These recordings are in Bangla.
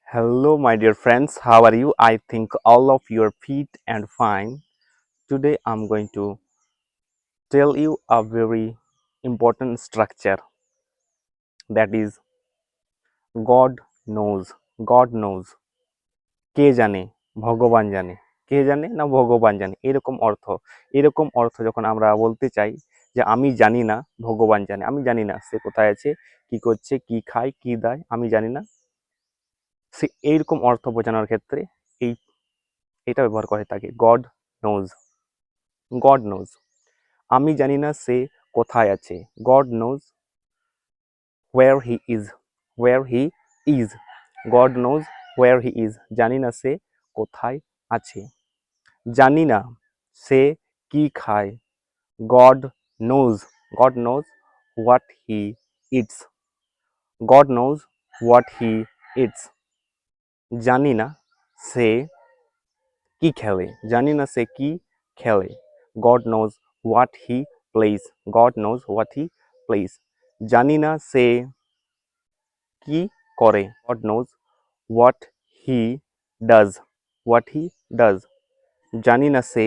Hello, my dear friends. How are you? I think all of you are fit and fine. Today, I'm going to tell you a very important structure that is God knows. God knows. কে জানে ভগবান জানে কে জানে না ভগবান জানে এরকম অর্থ যখন আমরা বলতে চাই যে আমি জানি না ভগবান জানে আমি জানি না সে কোথায় আছে কি করছে কি খায় কি দায় আমি জানি না সে এইরকম অর্থ বোঝানোর ক্ষেত্রে এই এটা ব্যবহার করে থাকে গড নোজ আমি জানি না সে কোথায় আছে god nose where he is god nose where he is জানি না সে কোথায় আছে জানি না সে কি খায় god knows what he eats god knows what he eats জানি না সে কি খেলে জানি না সে কি খেলে god knows what he plays god knows what he plays জানি না সে কি করে god knows what he does জানি না সে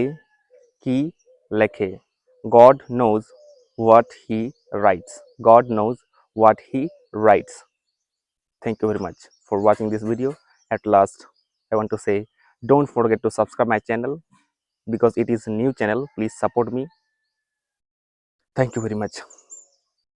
কি লেখে god knows what he writes Thank you very much for watching this video. At last, I want to say, don't forget to subscribe my channel because it is a new channel. Please support me. Thank you very much.